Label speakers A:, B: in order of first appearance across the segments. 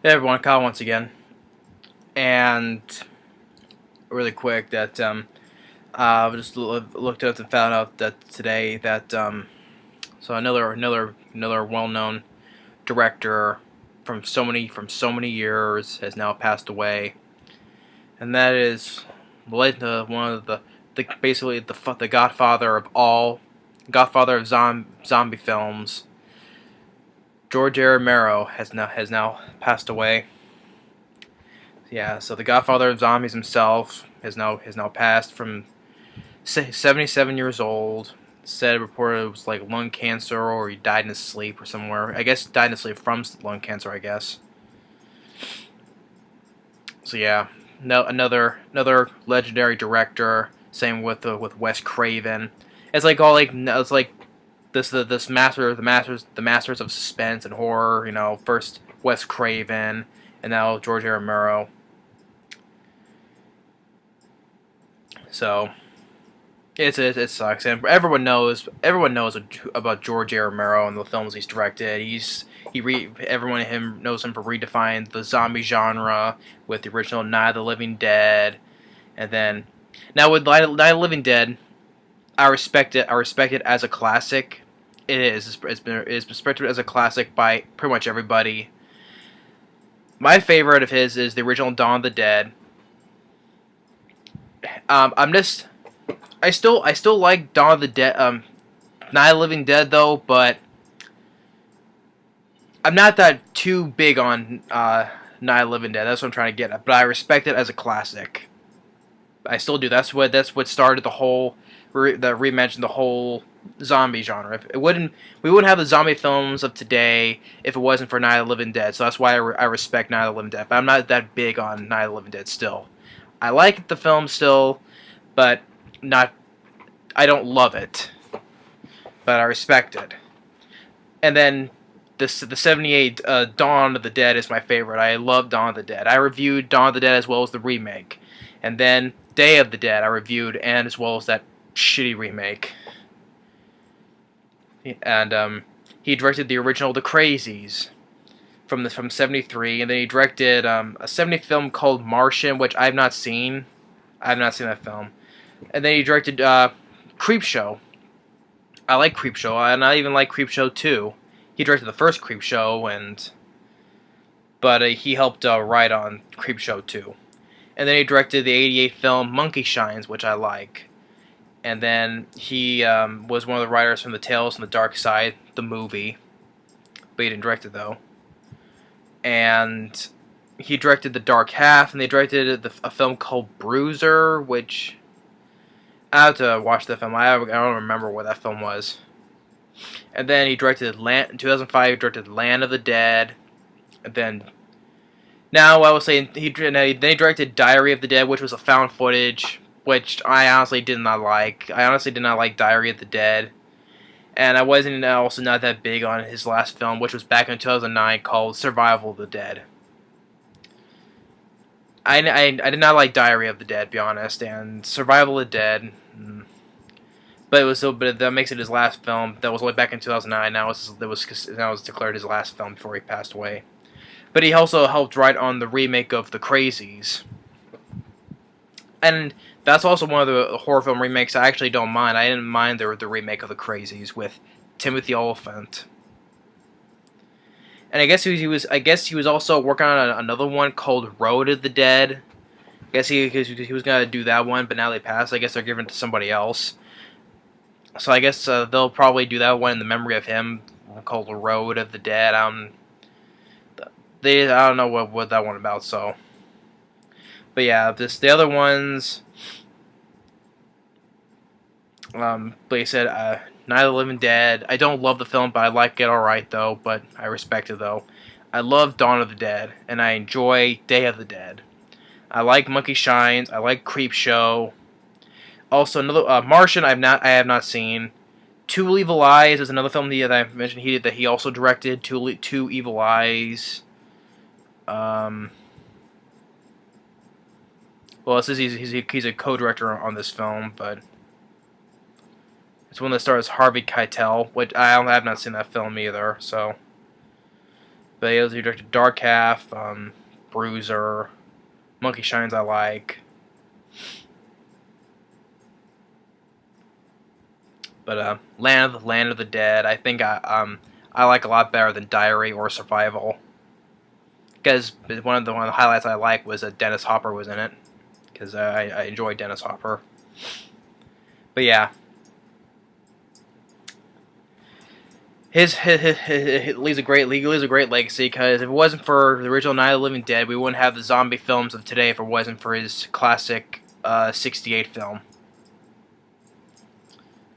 A: Hey everyone, Kyle once again, and really quick that I just looked up and found out that today that so another well-known director from so many years has now passed away, and that is one of the basically the godfather of all godfather of zombie films. George R. Romero has now passed away. Yeah, so the Godfather of Zombies himself has now passed from 77 years old. Said reported it was like lung cancer, or he died in his sleep or somewhere. I guess died in his sleep from lung cancer. I guess. So yeah, no another legendary director. Same with Wes Craven. It's like all like it's like this masters of suspense and horror. First Wes Craven, and now George A. Romero. So it sucks, and everyone knows about George A. Romero and the films he's directed. Everyone him knows him for redefining the zombie genre with the original Night of the Living Dead, and then now with Night of the Living Dead, I respect it. I respect it as a classic. It's been respected as a classic by pretty much everybody. My favorite of his is the original Dawn of the Dead. I'm just I still like Dawn of the Dead, Night of the Living Dead though, but I'm not that too big on Night of the Living Dead. That's what I'm trying to get at. But I respect it as a classic. I still do. That's what started the whole that reimagined the whole zombie genre. If it wouldn't We wouldn't have the zombie films of today if it wasn't for Night of the Living Dead. So that's why I respect Night of the Living Dead. But I'm not that big on Night of the Living Dead still. I like the film still, but not I don't love it, but I respect it. And then the '78 Dawn of the Dead is my favorite. I love Dawn of the Dead. I reviewed Dawn of the Dead as well as the remake, and then Day of the Dead I reviewed, and as well as that shitty remake. And he directed the original The Crazies from '73, and then he directed a '70 film called Martian, which I have not seen. I have not seen that film. And then he directed Creepshow. I like Creepshow, and I even like Creepshow 2. He directed the first Creepshow, but he helped write on Creepshow 2. And then he directed the '88 film Monkey Shines, which I like. And then he was one of the writers from the Tales from the Dark Side, the movie, but he didn't direct it though. And he directed The Dark Half, and they directed a film called Bruiser, which I have to watch the film. I don't remember what that film was. And then he directed in 2005. He directed Land of the Dead. And then now I was saying then he directed Diary of the Dead, which was a found footage, which I honestly did not like. I honestly did not like Diary of the Dead, and I wasn't also not that big on his last film, which was back in 2009 called Survival of the Dead. I did not like Diary of the Dead, to be honest, and Survival of the Dead. But that makes it his last film. That was only back in 2009. Now it was declared his last film before he passed away. But he also helped write on the remake of The Crazies, and that's also one of the horror film remakes I actually don't mind. I didn't mind the remake of The Crazies with Timothy Olyphant. And I guess he was also working on another one called Road of the Dead. I guess he was gonna do that one, but now they passed. I guess they're giving it to somebody else. So I guess they'll probably do that one in the memory of him, called The Road of the Dead. I don't know what that one about. So, but yeah, the other ones. Like I said, Night of the Living Dead. I don't love the film, but I like it alright though. But I respect it though. I love Dawn of the Dead, and I enjoy Day of the Dead. I like Monkey Shines. I like Creepshow. Also, another Martian. I have not seen. Two Evil Eyes is another film that I mentioned that he also directed. Two Evil Eyes. Well, it says he's a co-director on this film, but it's one that stars Harvey Keitel, which I have not seen that film either. So, But he also directed Dark Half, Bruiser, Monkey Shines I like. But Land of the Dead, I think I like a lot better than Diary or Survival. Because one of the highlights I like was that Dennis Hopper was in it. Because I enjoy Dennis Hopper. But yeah. His leaves a great legacy, because if it wasn't for the original Night of the Living Dead, we wouldn't have the zombie films of today if it wasn't for his classic 68 film.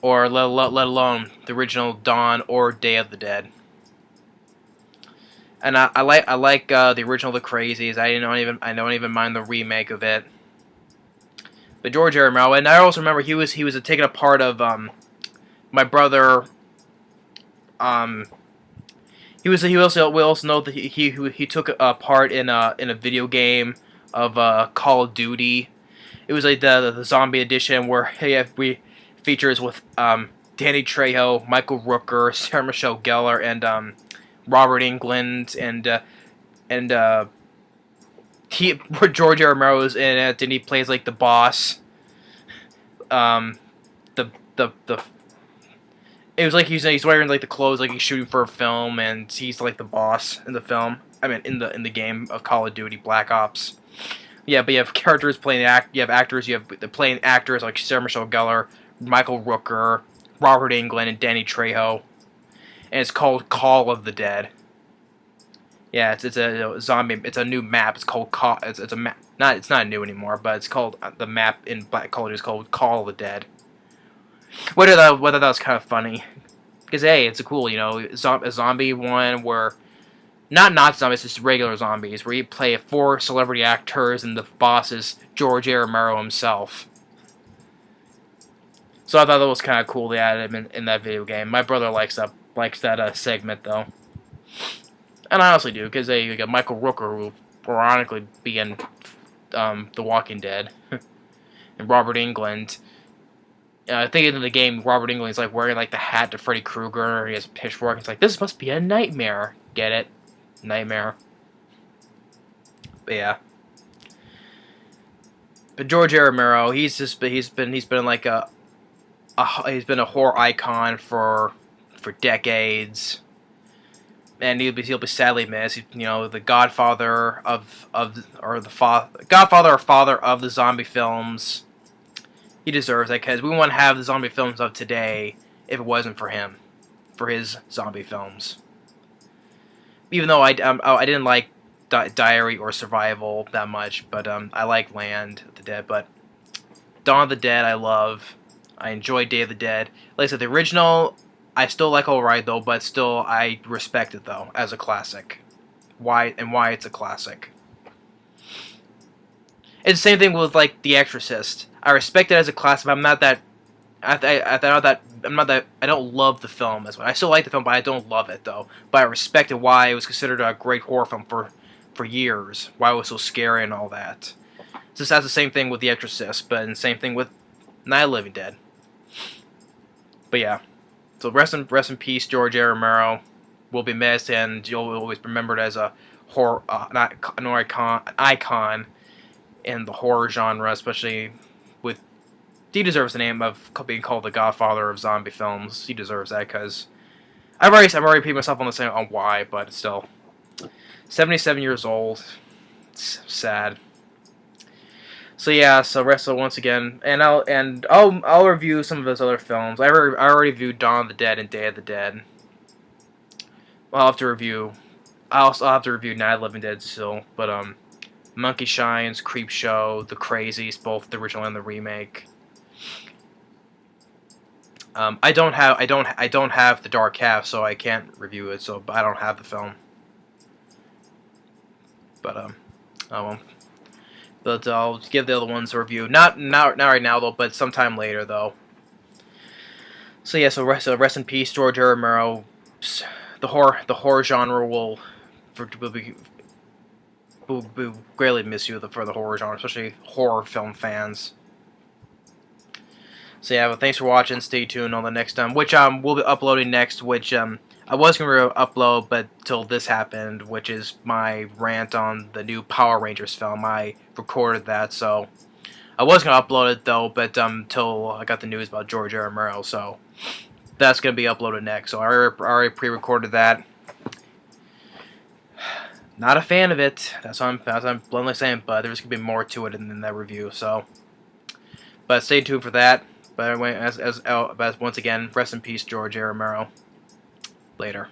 A: Or let alone the original Dawn or Day of the Dead. And I like the original The Crazies. I don't even mind the remake of it. But George R. Romero, and I also remember he was taking a part of my brother. We also know that he took a part in a video game of Call of Duty. It was like the zombie edition where we features with Danny Trejo, Michael Rooker, Sarah Michelle Gellar, and Robert Englund, and George R. Romero's in it, and he plays like the boss. The It was like he's wearing like the clothes like he's shooting for a film, and he's like the boss in the film. I mean, in the game of Call of Duty Black Ops. Yeah, but you have characters playing you have actors. You have the playing actors like Sarah Michelle Gellar, Michael Rooker, Robert Englund, and Danny Trejo. And it's called Call of the Dead. Yeah, it's a zombie. It's a new map. It's called It's a map. It's not new anymore, but it's called the map in Black Call of Duty is called Call of the Dead. Whether that was kind of funny, because hey, it's a cool a zombie one where not zombies, just regular zombies, where you play 4 celebrity actors and the boss is George A. Romero himself. So I thought that was kind of cool. They added him in that video game. My brother likes that segment though, and I honestly do, because you got Michael Rooker, who will ironically be in The Walking Dead, and Robert Englund. I think in the game, Robert Englund is like wearing like the hat to Freddy Krueger. He has a pitchfork. It's like, this must be a nightmare. Get it? Nightmare. But yeah. But George A. Romero, he's been like he's been a horror icon for decades, and he'll be sadly missed. The godfather godfather or father of the zombie films. He deserves that, because we wouldn't have the zombie films of today if it wasn't for him, for his zombie films. Even though I didn't like Diary or Survival that much, but I like Land of the Dead. But Dawn of the Dead I love. I enjoy Day of the Dead. Like I said, the original I still like alright though, but still I respect it though as a classic. Why it's a classic. It's the same thing with like The Exorcist. I respect it as a classic, but I'm not that. I don't love the film as well. I still like the film, but I don't love it though. But I respect it. Why it was considered a great horror film for years. Why it was so scary and all that. Just that's the same thing with The Exorcist, but the same thing with Night of the Living Dead. But yeah, so rest in peace, George A. Romero. Will be missed, and you'll always be remembered as a horror an icon in the horror genre, especially with. He deserves the name of being called the godfather of zombie films. He deserves that, because I've already repeated myself on the same on why, but still, 77 years old. It's sad. So yeah, so wrestle once again, and I'll review some of his other films. I already reviewed Dawn of the Dead and Day of the Dead. I'll have to review. I'll have to review Night of the Living Dead still, but Monkey Shines, Creepshow, The Crazies, both the original and the remake. I don't have the Dark Half, so I can't review it. So I don't have the film. But oh well. But I'll give the other ones a review. Not right now though, but sometime later though. So yeah, so rest in peace, George R. Romero. The horror genre will greatly miss you for the horror genre, especially horror film fans. So yeah, well, thanks for watching. Stay tuned on the next which we'll be uploading next, which I was going to upload, but till this happened, which is my rant on the new Power Rangers film. I recorded that, so I was going to upload it though, but till I got the news about George R. Romero, so that's going to be uploaded next. So I already pre-recorded that. Not a fan of it. That's what I'm bluntly saying, but there's going to be more to it in that review. So, but stay tuned for that. But anyway, but once again, rest in peace, George R. Romero. Later.